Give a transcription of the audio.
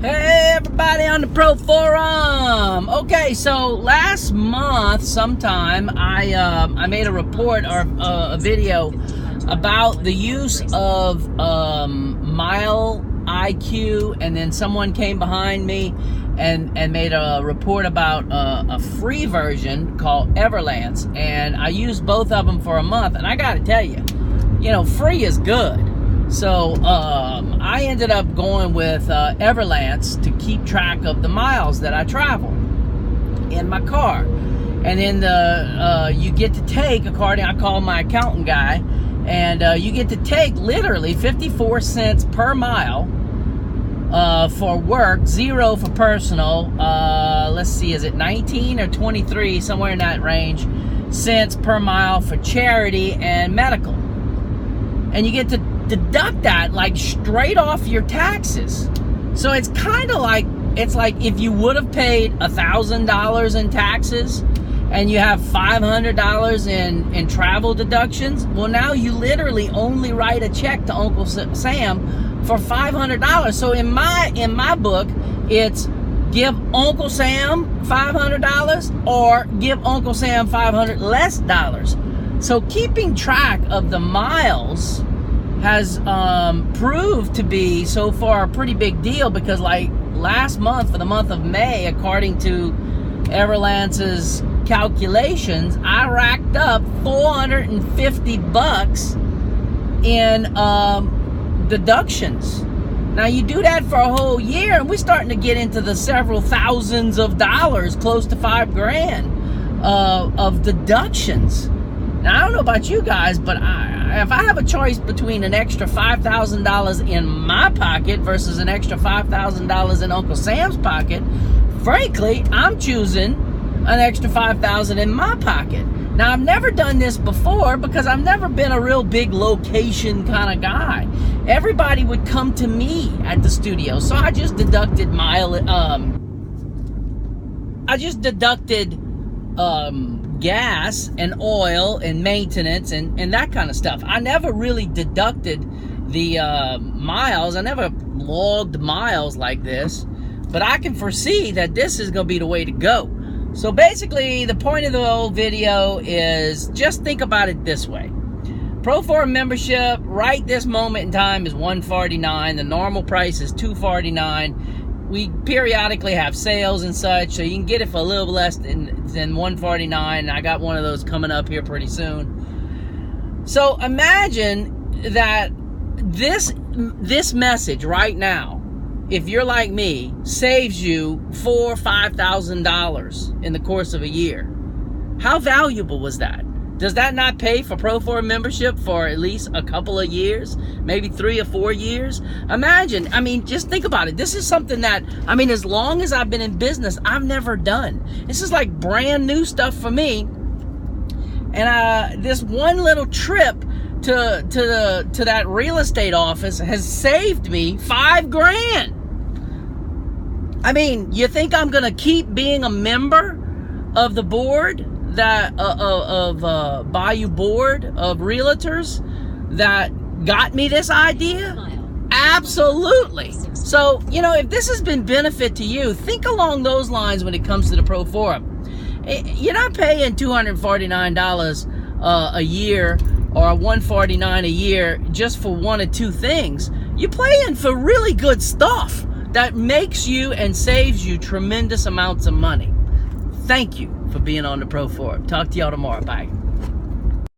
Hey everybody on the Pro Forum. Okay, so last month sometime I made a report or a video about the use of Mile IQ, and then someone came behind me and made a report about a free version called Everlance, and I used both of them for a month, and I gotta tell you, free is good. So I ended up going with Everlance to keep track of the miles that I travel in my car. And then you get to take, according, I call my accountant guy, and you get to take literally 54 cents per mile for work, 0 for personal. Let's see, is it 19 or 23, somewhere in that range, cents per mile for charity and medical. And you get to deduct that like straight off your taxes. So it's kind of like, it's like if you would have paid $1,000 in taxes and you have $500 in travel deductions. Well, now you literally only write a check to Uncle Sam for $500. So in my book, it's give Uncle Sam $500 or give Uncle Sam $500 less dollars. So keeping track of the miles has proved to be so far a pretty big deal, because like last month, for the month of May, according to Everlance's calculations, I racked up $450 in deductions. Now you do that for a whole year, and we're starting to get into the several thousands of dollars, close to $5,000 of deductions. Now, I don't know about you guys, but if I have a choice between an extra $5,000 in my pocket versus an extra $5,000 in Uncle Sam's pocket, frankly, I'm choosing an extra $5,000 in my pocket. Now, I've never done this before because I've never been a real big location kind of guy. Everybody would come to me at the studio, so I just deducted gas and oil and maintenance and that kind of stuff. I never really deducted the miles. I never logged miles like this, but I can foresee that this is going to be the way to go. So basically, the point of the whole video is just think about it this way. Pro Forum membership right this moment in time is $149. The normal price is $249. We periodically have sales and such, so you can get it for a little less than $149. And I got one of those coming up here pretty soon. So imagine that this message right now, if you're like me, saves you $4,000 or $5,000 in the course of a year. How valuable was that? Does that not pay for Pro Forum membership for at least a couple of years, maybe 3 or 4 years? Imagine, just think about it. This is something that, as long as I've been in business, I've never done. This is like brand new stuff for me. And this one little trip to that real estate office has saved me $5,000. You think I'm gonna keep being a member of the board that Bayou Board of Realtors that got me this idea? Absolutely. So, if this has been benefit to you, think along those lines when it comes to the Pro Forum. You're not paying $249 a year or $149 a year just for one or two things. You're paying for really good stuff that makes you and saves you tremendous amounts of money. Thank you for being on the Pro Forum. Talk to y'all tomorrow. Bye.